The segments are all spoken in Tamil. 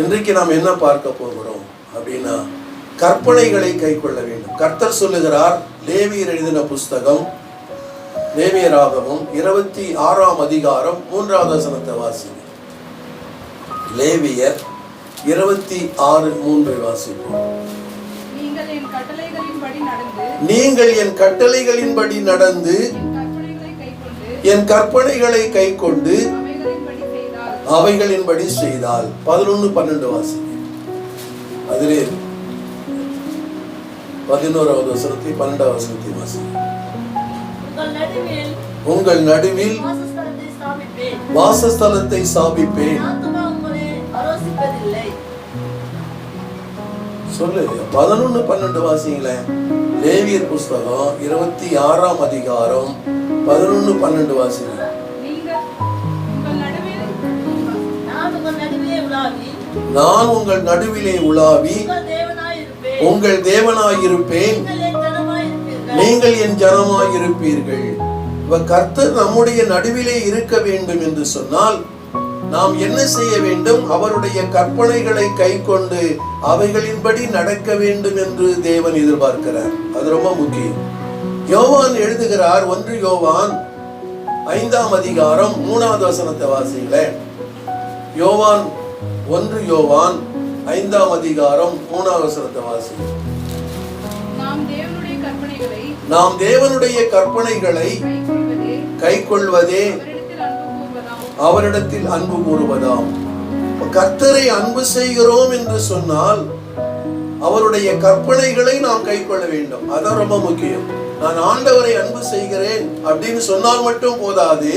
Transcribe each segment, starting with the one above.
இன்றைக்கு நாம் என்ன பார்க்க போகிறோம் அப்படின்னா, கற்பனைகளை கை கொள்ள வேண்டும். கர்த்தர் சொல்லுகிறார், லேவியர் எழுதின புஸ்தகம் லேவியராகமம் 26ஆம் அதிகாரம் 3வது வசனத்தை வாசிங்க. லேவியர் 26:3 வாசிப்போம். நீங்கள் என் கட்டளைகளின்படி நடந்து என் கற்பனைகளை கை கொண்டு அவைகளின்படி செய்தால். 11-12 வாசிங்க. அதிலே 11வது வசனத்தை 12வது வசனத்தை வாசிங்க. உங்கள் நடுவில் வாசஸ்தலத்தை ஸ்தாபிப்பேன். சொல்லு 11-12 வாசிங்களேன். லேவியர் புஸ்தகம் 26ஆம் அதிகாரம் 11-12 வாசிங்க. நான் உங்கள் நடுவிலே உலாவி உங்கள் தேவனாயிருப்பேன், நீங்கள் என் ஜனமாயிருப்பீர்கள். கர்த்தர் நம்முடைய நடுவிலே இருக்க வேண்டும் என்று சொன்னால் நாம் என்ன செய்ய வேண்டும்? அவருடைய கற்பனைகளை கை கொண்டு அவைகளின்படி நடக்க வேண்டும் என்று தேவன் எதிர்பார்க்கிறார். அது ரொம்ப முக்கியம். யோவான் எழுதுகிறார், 1 யோவான் 5ஆம் அதிகாரம் 3வது வசனத்தை வாசிங்களேன். யோவான் 1 யோவான் 5ஆம் அதிகாரம் 3வது வசனத்தை வாசிங்க. நாம் தேவனுடைய கற்பனைகளை கைக்கொள்வதே அவரிடத்தில் அன்பு கூறுவதாம். கர்த்தரை அன்பு செய்கிறோம் என்று சொன்னால் அவருடைய கற்பனைகளை நாம் கைக்கொள்ள வேண்டும். அதான் ரொம்ப முக்கியம். நான் ஆண்டவரை அன்பு செய்கிறேன் அப்படின்னு சொன்னால் மட்டும் போதாது,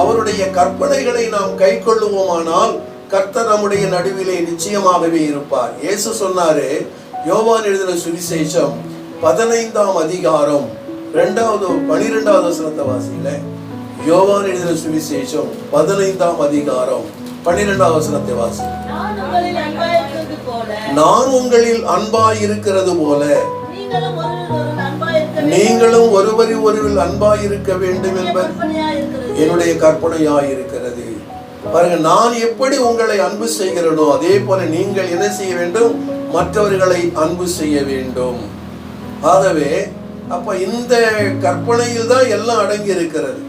அவருடைய கற்பனைகளை நாம் கைக்கொள்ளுவோமானால் கர்த்தர் நம்முடைய நடுவிலே நிச்சயமாகவே இருப்பார். இயேசு சொன்னாரு, யோவான் எழுதின சுவிசேஷம் 15ஆம் அதிகாரம் 12வது வசனத்தை வாசிங்களே. யோவான் எழுதின சுவிசேஷம் 15ஆம் அதிகாரம் 12வது வசனத்தை வாசி. நான் உங்களில் அன்பாய் இருக்கிறது போல நீங்களும் ஒருவரில் அன்பாய் இருக்க வேண்டும் என்பது என்னுடைய கற்பனையாய் இருக்கிறது. பாருங்க, நான் எப்படி உங்களை அன்பு செய்கிறேனோ அதே போல நீங்கள் என்ன செய்ய வேண்டும்? மற்றவர்களை அன்பு செய்ய வேண்டும். ஆகவே அப்ப இந்த கற்பனையில் தான் எல்லாம் அடங்கி இருக்கிறது.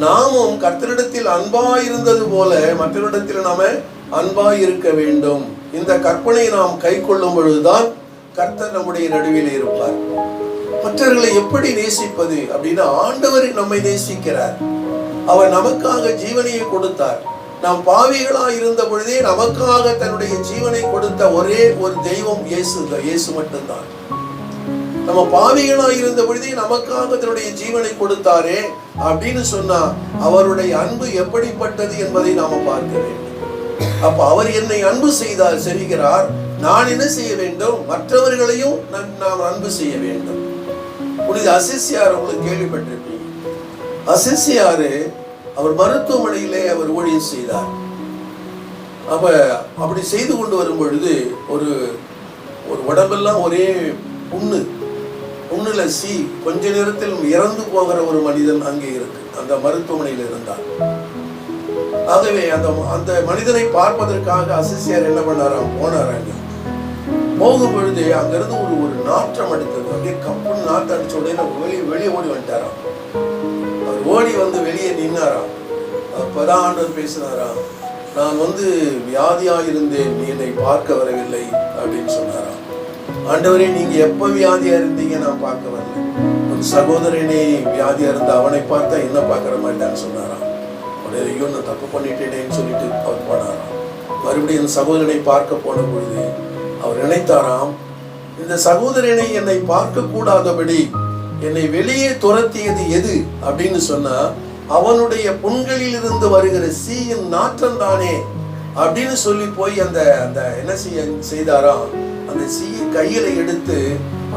நாமும் கர்த்தரிடத்தில் அன்பாய் இருந்தது போல மற்றவரிடத்தில் நாம அன்பாய் இருக்க வேண்டும். இந்த கற்பனையை நாம் கை கொள்ளும் பொழுதுதான் கர்த்தர் நம்முடைய நடுவில் இருப்பார். மற்றவர்களை எப்படி நேசிப்பது அப்படின்னா, ஆண்டவர் நம்மை நேசிக்கிறார். அவர் நமக்காக ஜீவனையை கொடுத்தார். நாம் பாவிகளாய் இருந்த பொழுதே நமக்காக தன்னுடைய ஜீவனை கொடுத்த ஒரே ஒரு தெய்வம் இயேசு மட்டும்தான். நம்ம பாவிகளாய் இருந்த பொழுதே நமக்காக தன்னுடைய ஜீவனை கொடுத்தாரே அப்படின்னு சொன்னா அவருடைய அன்பு எப்படிப்பட்டது என்பதை நாம பார்க்க வேண்டும். அப்ப அவர் என்னை அன்பு செய்தார் செய்கிறார், நான் என்ன செய்ய வேண்டும்? மற்றவர்களையும் நாம் அன்பு செய்ய வேண்டும். புனித அசிசியார் உங்களுக்கு கேள்விப்பட்டிருப்பீங்க. அசிசியாரு அவர் மருத்துவமனையிலே அவர் ஊழியம் செய்தார். அப்படி செய்து கொண்டு வரும் பொழுது ஒரு உடம்பெல்லாம் ஒரே புண்ணுல கொஞ்ச நேரத்தில் இறந்து போகிற ஒரு மனிதன் அங்கே இருக்கு, அந்த மருத்துவமனையில் இருந்தார். ஆகவே அந்த மனிதனை பார்ப்பதற்காக அசிசியார் என்ன பண்ணாராம், போனாராங்க. போகும் பொழுது அங்கிருந்து ஒரு நாற்றம் அடித்தது. அப்படியே கப்புன்னு நாற்றம் அடிச்ச உடனே வெளியே ஓடி வந்துட்டாராம். அவர் ஓடி வந்து வெளியே நின்னாராம். அப்பதான் ஆண்டவர் பேசினாராம், நான் வியாதியா இருந்தேன், நீ என்னை பார்க்க வரவில்லை அப்படின்னு சொன்னாராம். ஆண்டவரே, நீங்க எப்ப வியாதியா இருந்தீங்க? நான் பார்க்க வரல. ஒரு சகோதரனே வியாதியா இருந்த அவனை பார்த்தா என்ன பார்க்கற மாட்டான்னு சொன்னாராம். உடனே ஐயோ, நான் தப்பு பண்ணிட்டேனேன்னு சொல்லிட்டு அவர் போனாராம். மறுபடியும் அந்த சகோதரனை பார்க்க போன பொழுது அவர் நினைத்தாராம், இந்த சகோதரனை என்னை பார்க்க கூடாதபடி என்னை வெளியே துரத்தியது எது அப்படின்னு சொன்னா அவனுடைய புண்களில் இருந்து வருகிற சீயின் நாற்றம் தானே அப்படின்னு சொல்லி போய் அந்த என்ன செய்தாராம், அந்த சீயை கையில எடுத்து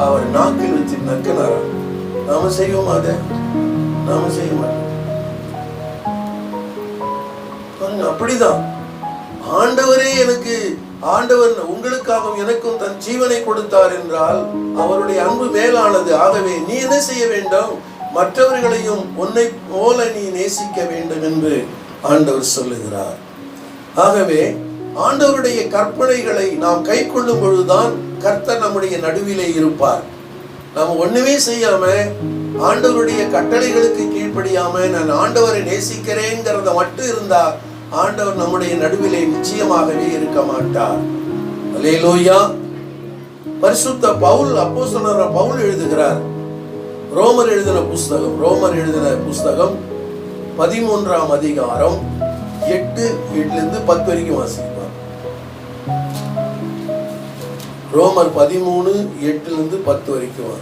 அவர் நாக்கில் வச்சு நக்கினாராம். நாம செய்வோம், அதை நாம செய்ய மாட்டோம். அப்படிதான் ஆண்டவர் உங்களுக்காகவும் எனக்கும் தன் ஜீவனை கொடுத்தார் என்றால் அவருடைய அன்பு மேலானது. ஆகவே நீ என்ன செய்ய வேண்டும்? மற்றவர்களையும் உன்னை போல நீ நேசிக்க வேண்டும் என்று ஆண்டவர் சொல்லுகிறார். ஆகவே ஆண்டவருடைய கற்பனைகளை நாம் கை கொள்ளும் பொழுதுதான் கர்த்தர் நம்முடைய நடுவிலே இருப்பார். நம்ம ஒண்ணுமே செய்யாம ஆண்டவருடைய கட்டளைகளுக்கு கீழ்ப்படியாம நான் ஆண்டவரை நேசிக்கிறேங்கிறத மட்டும் இருந்தா ஆண்டவர் நம்முடைய நடுவிலே நிச்சயமாகவே இருக்க மாட்டார். அல்லேலூயா. பரிசுத்த பவுல், அப்போஸ்தலனான பவுல் எழுதுகிறார். ரோமர் எழுதின புஸ்தகம் 13ஆம் அதிகாரம் 8 - 10 வரைக்கும் வாசிப்பார். ரோமர் 13 8 - 10 வரைக்கும்.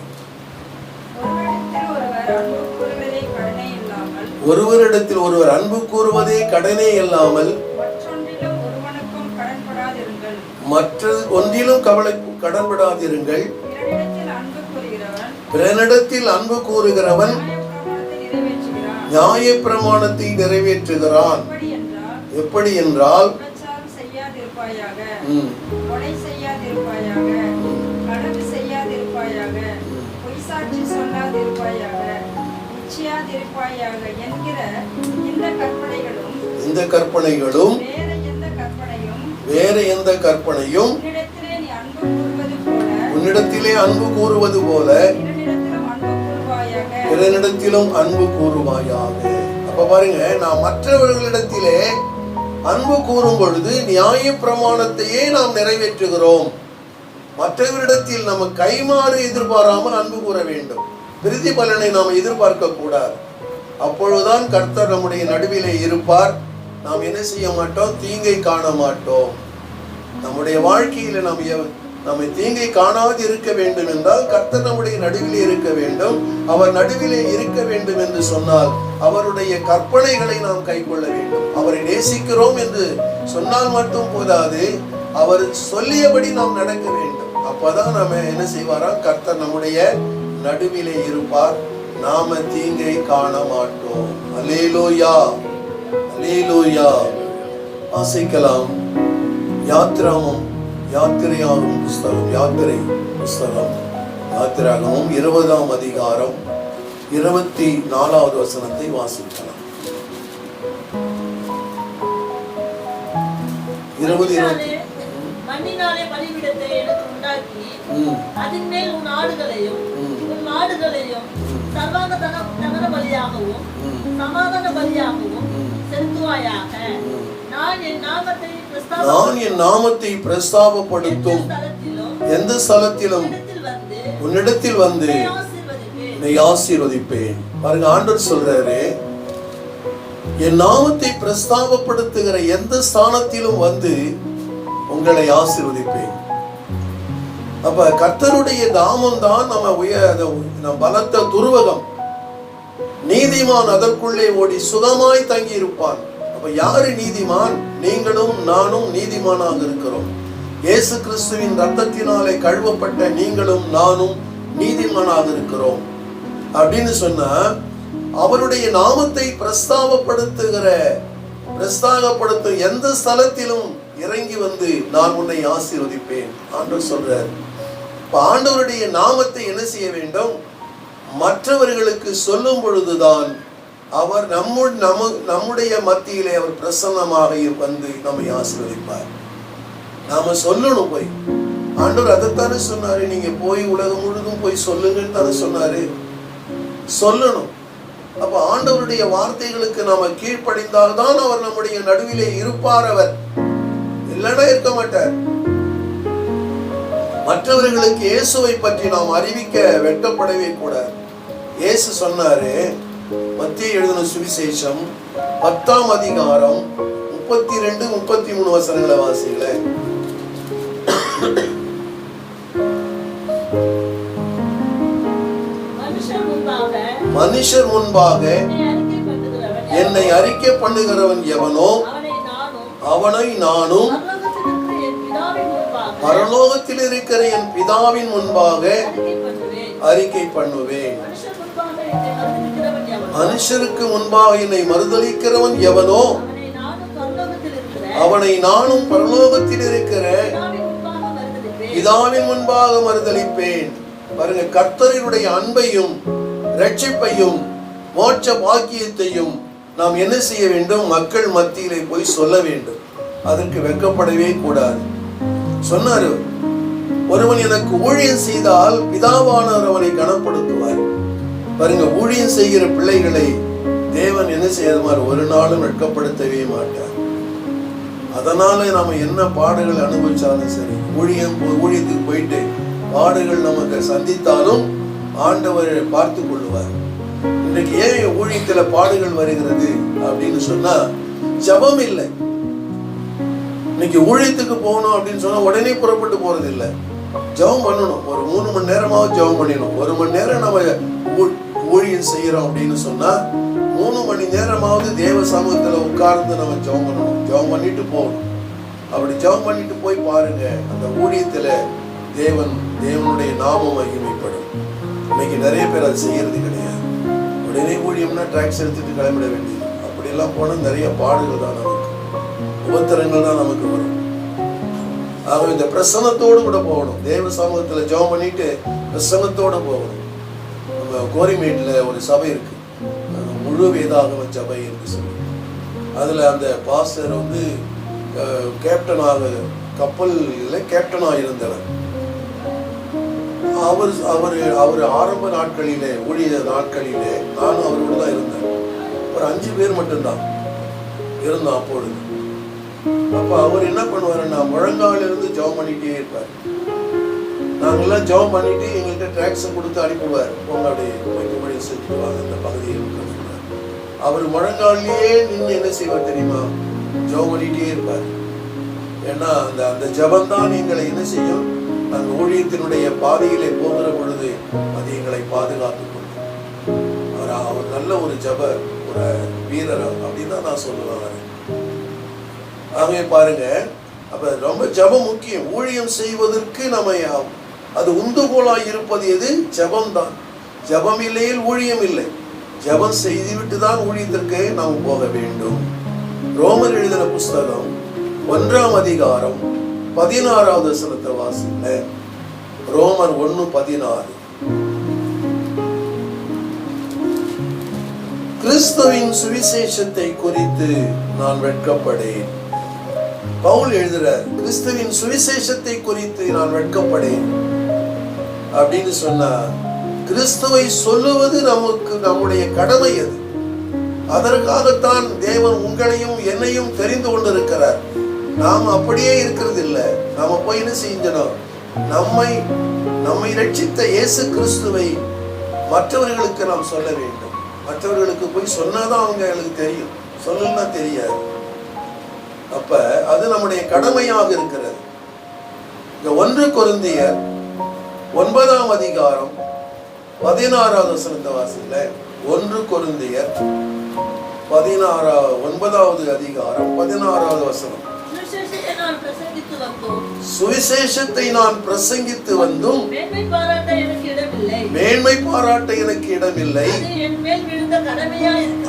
ஒருவரிடத்தில் ஒருவர் அன்பு கூறுவதே கடனே இல்லாமல் மற்ற ஒன்றிலும் கடன்படாதிருங்கள். பிறனிடத்தில் அன்பு கூறுகிறவன் நியாய பிரமாணத்தை நிறைவேற்றுகிறான். எப்படி என்றால் இந்த கற்பனைகளும் வேற எந்த கற்பனையும் உன்னிடத்திலே அன்பு கூறுவது போல பிறனிடத்திலும் அன்பு கூறுவாயாக. அப்ப பாருங்க, நாம் மற்றவர்களிடத்திலே அன்பு கூறும் பொழுது நியாய பிரமாணத்தையே நாம் நிறைவேற்றுகிறோம். மற்றவரிடத்தில் நம்ம கைமாறு எதிர்பாராமல் அன்பு கூற வேண்டும். பிரதி பலனை நாம் எதிர்பார்க்க கூடாது. அப்பொழுதுதான் கர்த்தர் நம்முடைய நடுவிலே இருப்பார். நாம் என்ன செய்ய மாட்டோம்? தீங்கை காண மாட்டோம். நம்முடைய வாழ்க்கையில நம்மை தீங்கை காணாது இருக்க வேண்டும் என்றால் கர்த்தர் நம்முடைய நடுவிலே இருக்க வேண்டும். அவர் நடுவிலே இருக்க வேண்டும் என்று சொன்னால் அவருடைய கற்பனைகளை நாம் கைக்கொள்ள வேண்டும். அவரை நேசிக்கிறோம் என்று சொன்னால் மட்டும் போதாது, அவர் சொல்லியபடி நாம் நடக்க வேண்டும். அப்பதான் நாம என்ன செய்வாராம்? கர்த்தர் நம்முடைய நடுவிலே இருப்பார். நாம தீங்கை காண மாட்டோம். அல்லேலூயா, அல்லேலூயா. வாசிக்கலாம். யாத்திராகமம் 20ஆம் அதிகாரம் 24வது வசனத்தை வாசிக்கலாம். 20 மண்ணினாலே பலிபீடத்தை எனக்கு உண்டாக்கி அதின் மேல் உன் ஆடுகளையும் உன் மாடுகளையும் சர்வாங்க தகன பலியாகவும் சமாதான பலியாகவும் செலுத்துவாயாக. நான் என் நாமத்தை பிரஸ்தாபப்படுத்தும் எந்த ஸ்தலத்திலும் உன்னிடத்தில் வந்து உன்னை ஆசீர்வதிப்பேன். பாருங்க, ஆண்டவர் சொல்றாரு, என் நாமத்தை பிரஸ்தாபப்படுத்துகிற எந்த ஸ்தானத்திலும் வந்து உங்களை ஆசீர்வதிப்பேன். அப்ப கர்த்தருடைய நாமம் தான் நம்ம பலத்த துருவகம். நீதிமான் அதற்குள்ளே ஓடி சுகமாய் தங்கி இருப்பான். அப்ப யாரு நீதிமான்? நீங்களும் நானும் நீதிமானாக இருக்கிறோம். இயேசு கிறிஸ்துவின் ரத்தத்தினாலே கழுவப்பட்ட நீங்களும் நானும் நீதிமானாக இருக்கிறோம். அப்படின்னு சொன்னா அவருடைய நாமத்தை பிரஸ்தாபப்படுத்தும் எந்த ஸ்தலத்திலும் இறங்கி வந்து நான் உன்னை ஆசீர்வதிப்பேன் ஆண்டவர் சொல்றார். இப்ப ஆண்டவருடைய நாமத்தை என்ன செய்ய வேண்டும்? மற்றவர்களுக்கு சொல்லும் பொழுதுதான் அவர் நம்முடைய மத்தியிலே அவர் பிரசன்னமாக வந்து நம்மை ஆசீர்வதிப்பார். நாம சொல்லணும். போய் ஆண்டவர் அதைத்தானே சொன்னாரு, நீங்க போய் உலகம் முழுதும் போய் சொல்லுங்கன்னு தானே சொன்னாரு. சொல்லணும். அப்ப ஆண்டவருடைய வார்த்தைகளுக்கு நாம கீழ்ப்படிந்தால்தான் அவர் நம்முடைய நடுவிலே இருப்பார். அவர் இல்லைன்னா இருக்க மாட்டார். மற்றவர்களுக்கு இயேசுவை பற்றி நாம் அறிவிக்க வெட்கப்படவே கூடாது. இயேசு சொன்னாரு, மத்தேயு எழுதின சுவிசேஷம் 10ஆம் அதிகாரம் 32 33 வசனங்களை வாசிங்களே. மனுஷர் முன்பாக என்னை அறிக்கை பண்ணுகிறவன் எவனோ அவனை நானும் பரலோகத்தில் இருக்கிற என் பிதாவின் முன்பாக அறிக்கை பண்ணுவேன். மனுஷருக்கு முன்பாக என்னை மறுதலிக்கிறவன் எவனோ அவனை நானும் பரலோகத்தில் இருக்கிற பிதாவின் முன்பாக மறுதலிப்பேன். பாருங்க, கர்த்தருடைய அன்பையும் ரட்சிப்பையும் மோட்ச பாக்கியத்தையும் நாம் என்ன செய்ய வேண்டும்? மக்கள் மத்தியிலே போய் சொல்ல வேண்டும். அதற்கு வெட்கப்படவே கூடாது. சொன்னாரு, ஒருவன் எனக்கு ஊழியம் செய்தால் பிதாவானவர் அவனை கனப்படுத்துவார். பாருங்க, ஊழியம் செய்கிற பிள்ளைகளை தேவன் என்ன செய்யறமாறு ஒரு நாளும் வெட்கப்படுத்தவே மாட்டார். அதனால நாம என்ன பாடுகள் அனுபவிச்சாலும் சரி, ஊழியத்துக்கு போயிட்டு பாடுகள் நமக்கு சந்தித்தாலும் ஆண்டவர் பார்த்து கொள்ளுவார். இன்னைக்கு ஏன் ஊழியத்துல பாடுகள் வருகிறது அப்படின்னு சொன்னா, ஜெபம் இல்லை. இன்னைக்கு ஊழியத்துக்கு போகணும் அப்படின்னு சொன்னா உடனே புறப்பட்டு போறது இல்லை. ஜெபம் பண்ணணும். ஒரு 3 மணி நேரமாவது ஜெபம் பண்ணிடணும். 1 மணி நேரம் நம்ம ஊழியம் செய்யறோம் அப்படின்னு சொன்னா 3 மணி நேரமாவது தேவ சமூகத்துல உட்கார்ந்து நம்ம ஜெபம் பண்ணணும். ஜெபம் பண்ணிட்டு போகணும். அப்படி ஜெபம் பண்ணிட்டு போய் பாருங்க, அந்த ஊழியத்துல தேவனுடைய நாமம் மகிமைப்படும். இன்னைக்கு நிறைய பேர் அது செய்யறது கிடையாது. உடனே ஊழியம்னா டாக்ஸ் எடுத்துட்டு கிளம்பிட வேண்டியது. அப்படியெல்லாம் போனா நிறைய பாடுகள் தான் நமக்கு, உபத்திரங்கள் தான் நமக்கு வரும். ஆக இந்த பிரசன்னத்தோடு கூட போகணும். தேவ சமூகத்துல ஜெபம் பண்ணிட்டு பிரசன்னத்தோடு போகணும். நம்ம கோரிமேட்ல ஒரு சபை இருக்கு, முழு வேதாகம சபை என்று சொல்லி. அதுல அந்த பாஸ்டர் கேப்டனாக, கப்பல்ல கேப்டனாக இருந்தவர். அவர் ஆரம்ப நாட்களிலே, ஊழிய நாட்களிலே நானும் அவரோடு தான் இருந்தேன். ஒரு 5 பேர் மட்டும்தான் இருந்தோம் அப்பொழுது. அப்ப அவர் என்ன பண்ணுவாருன்னா, முழங்கால இருந்து ஜெபம் பண்ணிட்டே இருப்பார். நாங்கெல்லாம் ஜெபம் பண்ணிட்டு எங்கள்கிட்ட ட்ராக்ஸை கொடுத்து அனுப்பிடுவார். போங்க அப்படியே மொழி செஞ்சுடுவாங்க அந்த பகுதியில். அவர் முழங்காலிலேயே நின்று என்ன செய்வார் தெரியுமா? ஜெபம் பண்ணிட்டே இருப்பார். ஏன்னா அந்த ஜெபம் தான் எங்களை என்ன செய்யும், நாங்கள் ஊழியத்தினுடைய பாதையிலே போகிற பொழுது அது எங்களை பாதுகாத்துக் கொள்ளும். அவர் நல்ல ஒரு ஜெப ஒரு வீரர் அப்படின்னு தான் நான் சொல்லுவேன். ஆகவே பாருங்க, அப்ப ரொம்ப ஜெபம் முக்கியம். ஊழியம் செய்வதற்கு நம்ம அது உந்துகோலாய் இருப்பது எது? ஜெபம் தான். ஜெபம் இல்லையில் ஊழியம் இல்லை. ஜெபம் செய்துவிட்டு தான் ஊழியத்திற்கு நாம் போக வேண்டும். ரோமர் எழுதின புஸ்தகம் 1ஆம் அதிகாரம் 16வது வசனத்தை வாசிங்க. ரோமர் 1:16. கிறிஸ்துவின் சுவிசேஷத்தை குறித்து நான் வெட்கப்படேன். பவுல் எழுதுறார், கிறிஸ்துவின் சுவிசேஷத்தை குறித்து நான் வெட்கப்படேன் அப்படின்னு சொன்னா, கிறிஸ்துவை சொல்லுவது நம்முடைய கடமை. அது அதற்காகத்தான் தேவன் உங்களையும் என்னையும் தெரிந்து கொண்டிருக்கிறார். நாம் அப்படியே இருக்கிறது இல்லை. நாம போய் என்ன செஞ்சோம், நம்மை ரட்சித்த இயேசு கிறிஸ்துவை மற்றவர்களுக்கு நாம் சொல்ல வேண்டும். மற்றவர்களுக்கு போய் சொன்னாதான் அவங்களுக்கு தெரியும், சொல்லலன்னா தெரியாது. அப்ப அது நம்முடைய கடமையாக இருக்கிறது. இந்த 1 கொரிந்தியர் 9ஆம் அதிகாரம் 16வது வசனத்தை வாசிங்க. 1 கொரிந்தியர் 9வது அதிகாரம் 16வது வசனம். சுவிசேஷத்தை நான் பிரசங்கித்து வந்தும் மேன்மை பாராட்ட எனக்கு இடமில்லை.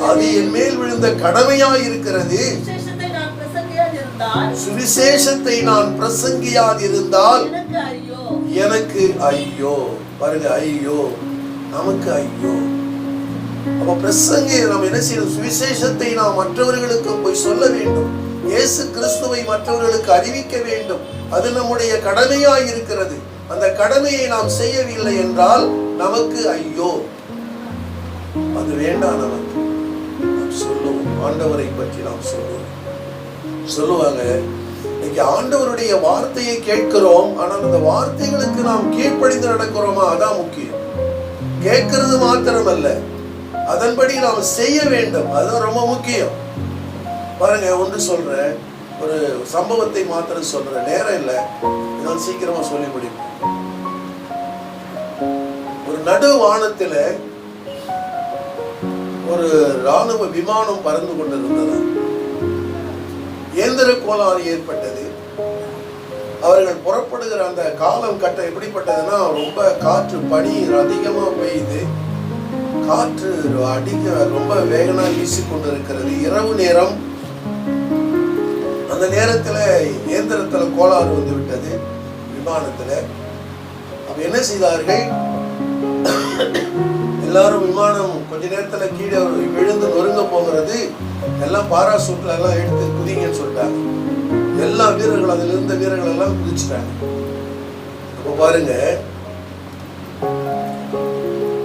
அது என் மேல் விழுந்த கடமையாய் இருக்கிறது. சுவிசேஷத்தை நான் பிரசங்கியாதிருந்தால் எனக்கு ஐயோ. பாருங்க, ஐயோ, நமக்கு ஐயோ. அப்ப பிரசங்கி நம்ம என்ன செய்யணும்? சுவிசேஷத்தை நாம் மற்றவர்களுக்கு போய் சொல்ல வேண்டும். இயேசு கிறிஸ்துவை மற்றவர்களுக்கு அறிவிக்க வேண்டும். அது நம்முடைய கடமையாய் இருக்கிறது. அந்த கடமையை நாம் செய்யவில்லை என்றால் நமக்கு ஐயோ. அது வேண்டாம். நமக்கு நாம் சொல்லுவோம், ஆண்டவரை பற்றி நாம் சொல்லுவாங்க. இன்னைக்கு ஆண்டவருடைய வார்த்தையை கேட்கிறோம், ஆனால் அந்த வார்த்தைகளுக்கு நாம் கீழ்ப்படிந்து நடக்கிறோமா? அதான் முக்கியம். கேட்கிறது மாத்திரமல்ல, அதன்படி நாம் செய்ய வேண்டும். அதுதான் ரொம்ப முக்கியம். பாருங்க, ஒன்று சொல்றேன், ஒரு சம்பவத்தை மாத்திரம் சொல்றேன், நேரம் இல்லை, இதனால் சீக்கிரமா சொல்லி முடிப்போம். ஒரு நடு வானத்துல ஒரு ராணுவ விமானம் பறந்து கொண்டிருந்தது. இயந்திர கோளாறு ஏற்பட்டது. அவர்கள் புறப்படுகிற அந்த காலம் கட்டம் எப்படிப்பட்டதுன்னா, ரொம்ப காற்று, பனி அதிகமா பெய்யுது, காற்று ரொம்ப வேகமா வீசிக்கொண்டிருக்கிறது. இரவு நேரம். அந்த நேரத்துல இயந்திரத்துல கோளாறு வந்து விட்டது விமானத்துல. அப்ப என்ன செய்தார்கள், எல்லாரும் விமானம் கொஞ்ச நேரத்துல கீழே விழுந்து நொறுங்க போகிறது. எல்லாம் பாராசூட்ல எல்லாம் எடுத்து குதிங்கன்னு சொல்லிட்டாங்க. எல்லா வீரர்கள், அதுல இருந்த வீரர்கள் எல்லாம் குதிச்சுட்டாங்க. அப்ப பாருங்க,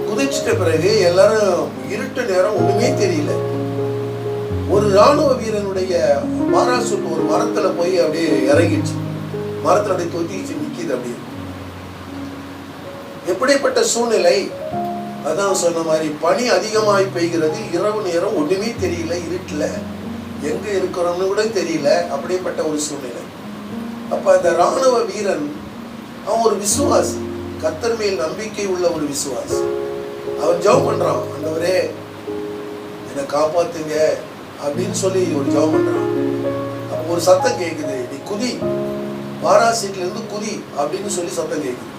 குதிச்சிட்ட பிறகு எல்லாரும் இருட்டு நேரம், ஒண்ணுமே தெரியல. ஒரு ராணுவ வீரனுடைய பாராசூட் ஒரு மரத்துல போய் அப்படியே இறங்கிடுச்சு. மரத்துல அப்படியே தொத்திச்சு நிக்குது. அப்படியே எப்படிப்பட்ட சூழ்நிலை! அதான் சொன்ன மாதிரி பனி அதிகமாய் பெய்கிறது, இரவு நேரம், ஒண்ணுமே தெரியல, இருட்டுல எங்க இருக்கிறோம்னு கூட தெரியல. அப்படிப்பட்ட ஒரு சூழ்நிலை. அப்ப அந்த ராணுவ வீரன் அவன் ஒரு விசுவாசி, கர்த்தர் மேல் நம்பிக்கை உள்ள ஒரு விசுவாசி. அவன் ஜெபம் பண்றான், ஆண்டவரே என்னை காப்பாத்துங்க அப்படின்னு சொல்லி ஒரு ஜெபம் பண்றான். அப்ப ஒரு சத்தம் கேக்குது, நீ குதி, பாராசீட்ல இருந்து குதி அப்படின்னு சொல்லி சத்தம் கேக்குது.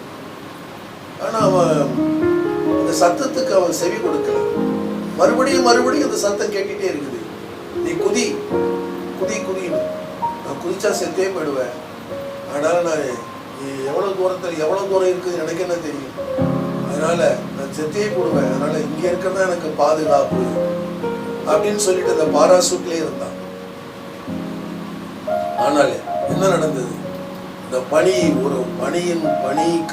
ஆனா அவன் அந்த சத்தத்துக்கு அவன் செவி கொடுக்கல. மறுபடியும் அந்த சத்தம் கேட்டுட்டே இருக்குது, நீ குதி குதி குதின்னு. நான் குதிச்சா செத்தே போயிடுவேன், அதனால நான் எவ்வளவு தூரம் இருக்குது எனக்கு என்ன தெரியும், அதனால நான் செத்தே போடுவேன், அதனால இங்க இருக்கிறதா எனக்கு பாதுகாப்பு அப்படின்னு சொல்லிட்டு அந்த பாராசூட்லயே இருந்தான். ஆனால் என்ன நடந்தது? இந்த பனி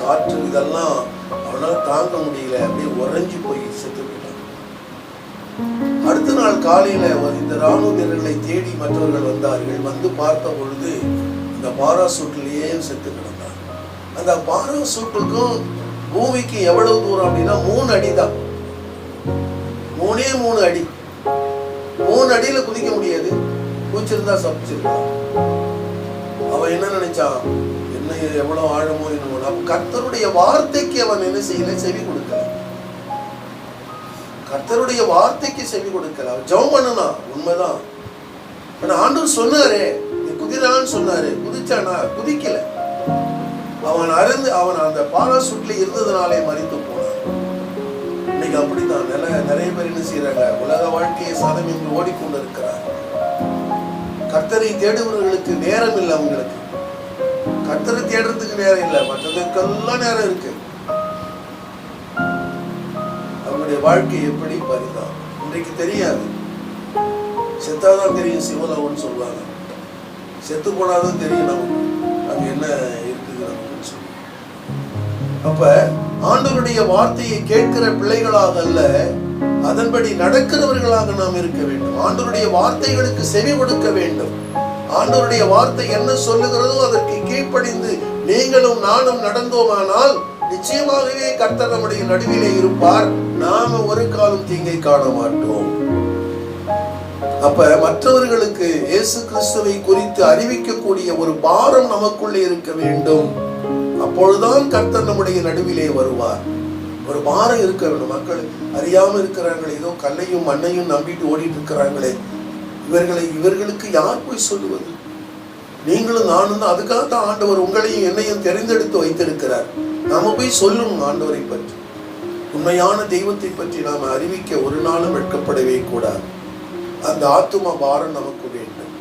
காற்று இதெல்லாம் அவனால தாங்க முடியல, அப்படியே உறைஞ்சி போய் செத்து போயிட்டான். அடுத்த நாள் காலையில இந்த ராணுவ வீரர்களை தேடி மற்றவர்கள் வந்தார்கள். வந்து பார்த்த பொழுது இந்த பாராசூட்லயே செத்து கிடந்தார். அந்த பாராசூட்டுக்கும் பூமிக்கு எவ்வளவு தூரம் அப்படின்னா 3 அடி தான். 3 அடி. 3 அடியில குதிக்க முடியாது. குதிச்சிருந்தா சப்பிச்சிருக்கான். அவன் என்ன நினைச்சான், என்ன எவ்வளவு ஆழமோ என்னமோ. கர்த்தருடைய வார்த்தைக்கு அவன் என்ன செய்யல, செவி கொடுக்கல. கர்த்தருடைய வார்த்தைக்கு செவி கொடுக்கல. அவன் ஜெபம் பண்ணனா உண்மைதான். ஆனா ஆண்டவர் சொன்னாரே நீ குதிரான்னு சொன்னாரு, குதிச்சானா? குதிக்கல. அவன் அந்த பாராசூட்ல இருந்ததுனாலே மரித்து போனான். இன்னைக்கு அப்படித்தான் நிறைய பேர் என்ன செய்யறாங்க, உலக வாழ்க்கையை சாதம் என்று ஓடிக்கொண்டு இருக்கிறார். கர்த்தரை தேடுபவர்களுக்கு நேரம் இல்லை. அவங்களுக்கு கர்த்தரை தேடுறதுக்கு நேரம் இல்லை, மற்றதுக்கெல்லாம் நேரம் இருக்கு. அவங்களுடைய வாழ்க்கை எப்படி பரிதான் இன்றைக்கு தெரியாது. செத்தாதான் தெரியும் சிவலோகம்னு சொல்லுவாங்க. செத்து போனாதான் தெரியும் நமக்கு அங்க என்ன இருக்குது நமக்கு சொல்லி. அப்ப ஆண்டவருடைய வார்த்தையை கேட்கிற பிள்ளைகளாக அல்ல, அதன்படி நடக்கிறவர்களாக நாம் இருக்க வேண்டும். ஆண்டவருடைய வார்த்தைகளுக்கு செவி கொடுக்க வேண்டும். ஆண்டவருடைய வார்த்தை என்ன சொல்லுகிறதோ அதற்கு கீழ்ப்படிந்து நீங்களும் நானும் நடந்தோமானால் நிச்சயமாகவே கர்த்தர் நம்முடைய நடுவிலே இருப்பார். நாம ஒரு காலம் தீங்கை காண மாட்டோம். அப்ப மற்றவர்களுக்கு இயேசு கிறிஸ்துவை குறித்து அறிவிக்கக்கூடிய ஒரு பாரம் நமக்குள்ளே இருக்க வேண்டும். அப்பொழுதுதான் கர்த்தர் நம்முடைய நடுவிலே வருவார். ஒரு பாரம் இருக்க வேண்டும். மக்கள் அறியாம இருக்கிறாங்களே, ஏதோ கல்லையும் மண்ணையும் நம்பிட்டு ஓடிட்டு இருக்கிறாங்களே, இவர்களுக்கு யார் போய் சொல்லுவது? நீங்களும் நானும் தான். அதுக்காக தான் ஆண்டவர் உங்களையும் என்னையும் தெரிந்தெடுத்து வைத்திருக்கிறார். நாம போய் சொல்லணும் ஆண்டவரை பற்றி, உண்மையான தெய்வத்தை பற்றி நாம அறிவிக்க ஒரு நாளும் வெட்கப்படவே கூடாது. அந்த ஆத்தும பாரம் நமக்கு வேண்டும்.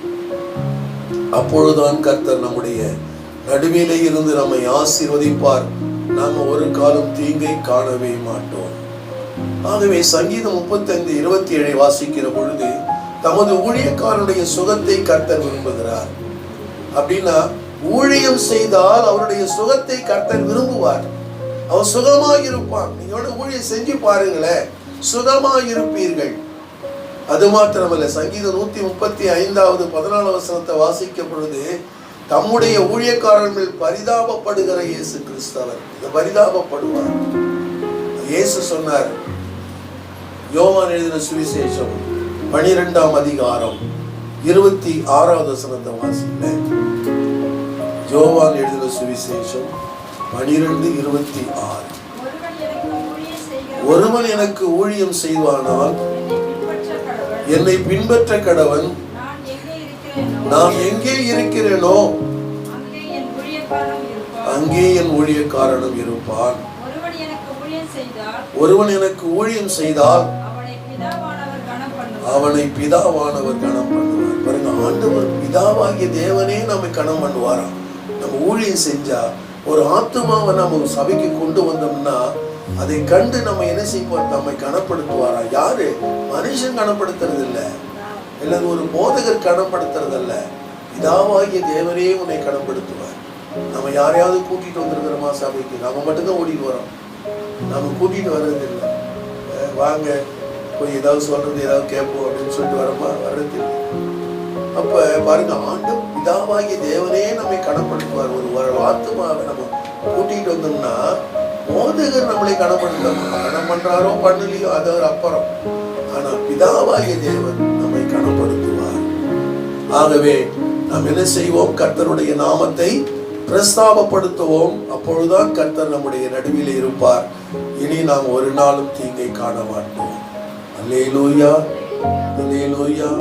அப்பொழுதுதான் கர்த்தர் நம்முடைய நடுவிலே இருந்து நம்மை ஆசீர்வதிப்பார். நாம ஒரு காலம் தீங்கை காணவே மாட்டோம். ஆகவே சங்கீதம் 35:27 வாசிக்கிற பொழுது தமது ஊழியக்காரனுடைய சுகத்தை கர்த்தர் விரும்புகிறார். அப்படின்னா ஊழியம் செய்தால் அவருடைய சுகத்தை கர்த்தர் விரும்புவார். அவன் சுகமாக இருப்பான். நீங்க ஊழியம் செஞ்சு பாருங்களேன், சுகமாக இருப்பீர்கள். அது மாத்திரமல்ல, சங்கீதம் 135:14 வாசிக்க பொழுது தம்முடைய ஊழியக்காரர்கள் பரிதாபப்படுகிற இயேசு கிறிஸ்தவர் பரிதாபப்படுவார். இயேசு சொன்னார், யோவான் எழுதின சுவிசேஷம் 12ஆம் அதிகாரம் 26 வாசிங்க. யோவான் எழுதின சுவிசேஷம் 12:26. ஒருவன் எனக்கு ஊழியம் செய்வானால் என்னை பின்பற்ற கடவன். நான் எங்கே இருக்கிறேனோ அங்கே என் ஊழியக்காரனும் இருப்பான். ஒருவன் எனக்கு ஊழியம் செய்தால் அவனை பிதாவானவர் கனம் பண்ணுவார். பாருங்க, ஆண்டவர் பிதாவாகிய தேவனே நம்மை கனம் பண்ணுவாராம். நம்ம ஊழியம் செஞ்சா ஒரு ஆத்துமாவை நம்ம சபைக்கு கொண்டு வந்தோம்னா அதை கண்டு நம்ம என்ன செய்வோம், நம்மை கனப்படுத்துவாரா? யாரு? மனுஷன் கனப்படுத்துறது இல்லை, அல்லது ஒரு போதகர் கனப்படுத்துறது அல்ல. பிதாவாகிய தேவனே உன்னை கனப்படுத்துவார். நம்ம யாரையாவது கூட்டிட்டு வந்திருக்கிறோமா சபைக்கு? நம்ம மட்டும்தான் ஓடிட்டு வரோம். நம்ம கூட்டிட்டு வர்றது இல்லை. வாங்க போய் ஏதாவது சொல்றது, ஏதாவது கேட்போம் அப்படின்னு சொல்லிட்டு வரோமா? வர்றது இல்லை. அப்ப பாருங்க, ஆண்டு பிதாவாகிய தேவனே நம்மை கனப்படுத்துவார். ஒரு ஆத்துமாவை நம்ம கூட்டிட்டு வந்தோம்னா போதகர் நம்மளை கனம் பண்றாரோ பண்ணலையோ அது ஒரு அப்புறம். ஆனா பிதாவாகிய தேவன் நம்மை கனப்படுத்துவார். ஆகவே நாம் என்ன செய்வோம்? கர்த்தருடைய நாமத்தை பிரஸ்தாபப்படுத்துவோம். அப்பொழுதுதான் கர்த்தர் நம்முடைய நடுவிலே இருப்பார். இனி நாம் ஒரு நாளும் தீங்கை காண மாட்டோம். அல்லேலூயா, அல்லேலூயா.